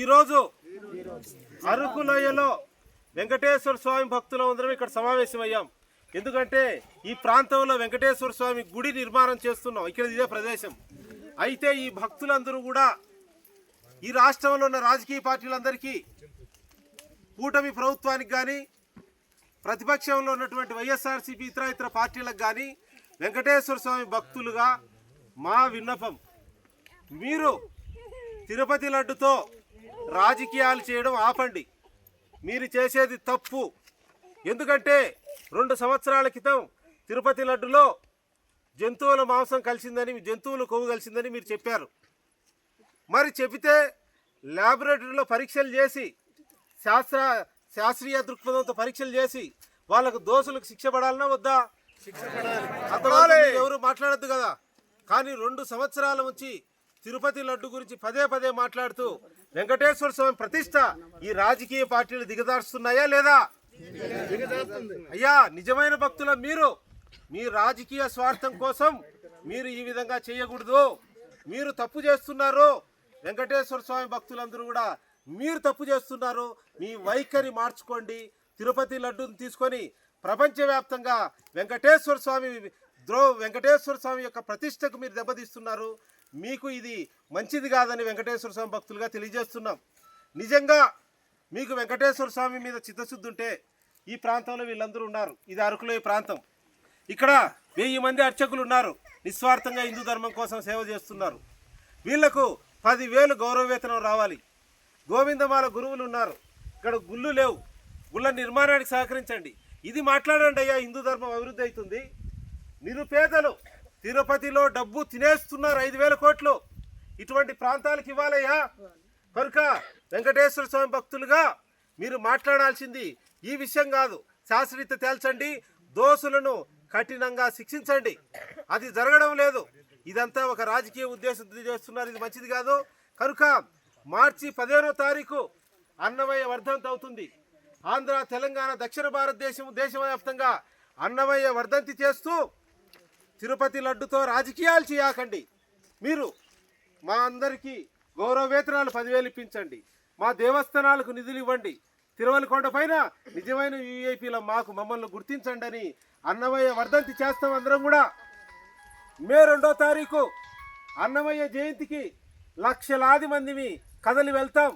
ఈరోజు అరకులోయలో వెంకటేశ్వర స్వామి భక్తులందరం ఇక్కడ సమావేశమయ్యాం. ఎందుకంటే ఈ ప్రాంతంలో వెంకటేశ్వర స్వామి గుడి నిర్మాణం చేస్తున్నాం. ఇక్కడ ఇదే ప్రదేశం. అయితే ఈ భక్తులందరూ కూడా ఈ రాష్ట్రంలో ఉన్న రాజకీయ పార్టీలందరికీ, కూటమి ప్రభుత్వానికి కానీ, ప్రతిపక్షంలో ఉన్నటువంటి వైఎస్ఆర్సీపీ ఇతర పార్టీలకు కానీ వెంకటేశ్వర స్వామి భక్తులుగా మా విన్నపం, మీరు తిరుపతి లడ్డుతో రాజకీయాలు చేయడం ఆపండి. మీరు చేసేది తప్పు. ఎందుకంటే 2 సంవత్సరాల క్రితం తిరుపతి లడ్డులో జంతువుల మాంసం కలిసిందని, జంతువుల కొవ్వు కలిసిందని మీరు చెప్పారు. మరి చెబితే ల్యాబొరేటరీలో పరీక్షలు చేసి, శాస్త్రీయ దృక్పథంతో పరీక్షలు చేసి వాళ్ళకు దోషులకు శిక్ష పడాలన్నా వద్దా? అంతవరకు ఎవరు మాట్లాడద్దు కదా. కానీ 2 సంవత్సరాల నుంచి తిరుపతి లడ్డు గురించి పదే మాట్లాడుతూ వెంకటేశ్వర స్వామి ప్రతిష్ట ఈ రాజకీయ పార్టీలు దిగజారుస్తున్నాయా లేదా? అయ్యా, నిజమైన భక్తుల మీరు మీ రాజకీయ స్వార్థం కోసం మీరు ఈ విధంగా చేయకూడదు. మీరు తప్పు చేస్తున్నారు. వెంకటేశ్వర స్వామి భక్తులందరూ కూడా మీరు తప్పు చేస్తున్నారు. మీ వైఖరి మార్చుకోండి. తిరుపతి లడ్డును తీసుకొని ప్రపంచవ్యాప్తంగా వెంకటేశ్వర స్వామి యొక్క ప్రతిష్టకు మీరు దెబ్బతీస్తున్నారు. మీకు ఇది మంచిది కాదని వెంకటేశ్వర స్వామి భక్తులుగా తెలియజేస్తున్నాం. నిజంగా మీకు వెంకటేశ్వర స్వామి మీద చిత్తశుద్ధి ఉంటే ఈ ప్రాంతంలో వీళ్ళందరూ ఉన్నారు. ఇది అరకులో ఈ ప్రాంతం. ఇక్కడ 1000 మంది అర్చకులు ఉన్నారు. నిస్వార్థంగా హిందూ ధర్మం కోసం సేవ చేస్తున్నారు. వీళ్లకు 10,000 గౌరవ వేతనం రావాలి. గోవిందమాల గురువులు ఉన్నారు. ఇక్కడ గుళ్ళు లేవు. గుళ్ళ నిర్మాణానికి సహకరించండి. ఇది మాట్లాడండి అయ్యా. హిందూ ధర్మం అభివృద్ధి అవుతుంది. నిరుపేదలు తిరుపతిలో డబ్బు తినేస్తున్నారు. 5,000 కోట్లు ఇటువంటి ప్రాంతాలకు ఇవ్వాలయ్యా. కనుక వెంకటేశ్వర స్వామి భక్తులుగా మీరు మాట్లాడాల్సింది ఈ విషయం కాదు. శాస్త్రీయత తేల్చండి. దోషులను కఠినంగా శిక్షించండి. అది జరగడం లేదు. ఇదంతా ఒక రాజకీయ ఉద్దేశంతో చేస్తున్నారు. ఇది మంచిది కాదు. కనుక మార్చి 15వ తారీఖు అన్నమయ్య వర్ధంతి అవుతుంది. ఆంధ్ర, తెలంగాణ, దక్షిణ దేశవ్యాప్తంగా అన్నమయ్య వర్ధంతి చేస్తూ తిరుపతి లడ్డుతో రాజకీయాలు చేయకండి. మీరు మా అందరికీ గౌరవ వేతనాలు 10,000 ఇప్పించండి. మా దేవస్థానాలకు నిధులు ఇవ్వండి. తిరుమలకొండ పైన నిజమైన వీఐపీల మమ్మల్ని గుర్తించండి అని అన్నమయ్య వర్ధంతి చేస్తాం. అందరం కూడా మే 2వ తారీఖు అన్నమయ్య జయంతికి లక్షలాది మందిని కదలి వెళ్తాం.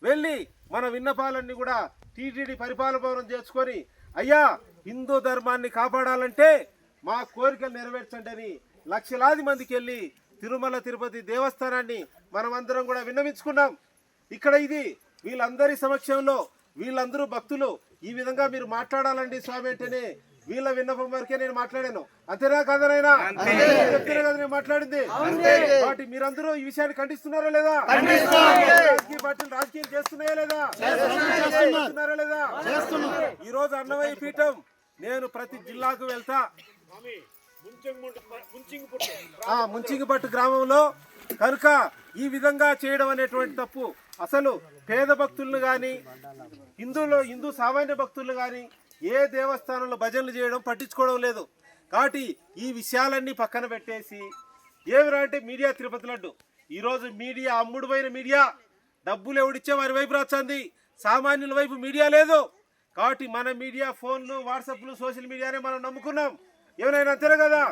వెళ్ళి మన విన్నపాలన్నీ కూడా టీటీడీ పరిపాలన భవనం చేసుకొని, అయ్యా హిందూ ధర్మాన్ని కాపాడాలంటే మా కోరికలు నెరవేర్చండి అని లక్షలాది మందికి వెళ్ళి తిరుమల తిరుపతి దేవస్థానాన్ని మనమందరం కూడా విన్నవించుకున్నాం. ఇక్కడ ఇది వీళ్ళందరి సమక్షంలో వీళ్ళందరూ భక్తులు ఈ విధంగా మీరు మాట్లాడాలండి స్వామి అంటేనే వీళ్ళ విన్నపం వరకే నేను మాట్లాడాను. అంతేనా కాదనైనా? చెప్తేనే కదా నేను మాట్లాడింది. కాబట్టి మీరందరూ ఈ విషయాన్ని ఖండిస్తున్నారా లేదా? రాజకీయ పార్టీలు రాజకీయం చేస్తున్నాయా లేదా? ఈ రోజు అన్నమయ్య పీఠం నేను ప్రతి జిల్లాకు వెళ్తా. ముంచింగిపట్టు గ్రామంలో కనుక ఈ విధంగా చేయడం అనేటువంటి తప్పు. అసలు పేద భక్తులను కానీ, హిందూ సామాన్య భక్తులను కానీ ఏ దేవస్థానంలో భజనలు చేయడం పట్టించుకోవడం లేదు. కాబట్టి ఈ విషయాలన్నీ పక్కన పెట్టేసి ఏమిరా అంటే మీడియా తిరుపతి లడ్డు. ఈరోజు మీడియా అమ్ముడుపోయిన మీడియా. డబ్బులు ఎవడిచ్చే వారి వైపు రాచంది. సామాన్యుల వైపు మీడియా లేదు. కాబట్టి మన మీడియా ఫోన్లు, వాట్సాప్లు, సోషల్ మీడియానే మనం నమ్ముకున్నాం. ఏమైనా అంతేనా కదా?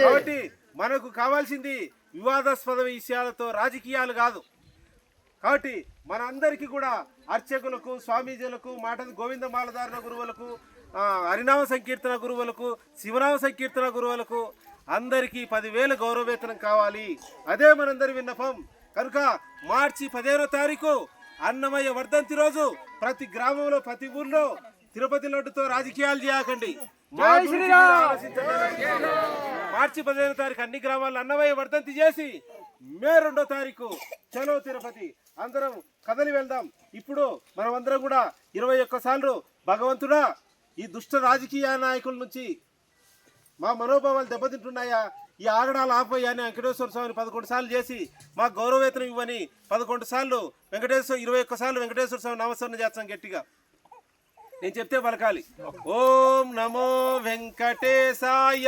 కాబట్టి మనకు కావాల్సింది వివాదాస్పద విషయాలతో రాజకీయాలు కాదు. కాబట్టి మన అందరికీ కూడా అర్చకులకు, స్వామీజీలకు, గోవిందమాలధారణ గురువులకు, హరినామ సంకీర్తన గురువులకు, శివనామ సంకీర్తన గురువులకు అందరికీ 10,000 గౌరవ వేతనం కావాలి. అదే మనందరి విన్నపం. కనుక మార్చి 15వ తారీఖు అన్నమయ్య వర్ధంతి రోజు ప్రతి గ్రామంలో, ప్రతి ఊర్లో తిరుపతి లడ్డుతో రాజకీయాలు చేయకండి. మార్చి 15వ తారీఖు అన్ని గ్రామాల్లో అన్నమయ్య వర్ధంతి చేసి మే 2వ తారీఖు చలో తిరుపతి అందరం కదలి వెళ్దాం. ఇప్పుడు మనమందరం కూడా 21 సార్లు భగవంతుడా ఈ దుష్ట రాజకీయ నాయకుల నుంచి మా మనోభావాలు దెబ్బతింటున్నాయా, ఈ ఆగడాలు ఆపయ్యా అని వెంకటేశ్వర స్వామిని 11 సార్లు చేసి మా గౌరవవేతనం ఇవ్వని 11 సార్లు 21 సార్లు వెంకటేశ్వర స్వామి నామస్మరణ చేస్తాం గట్టిగా. నేను చెప్తే పలకాలి. ఓం నమో వెంకటేశాయ.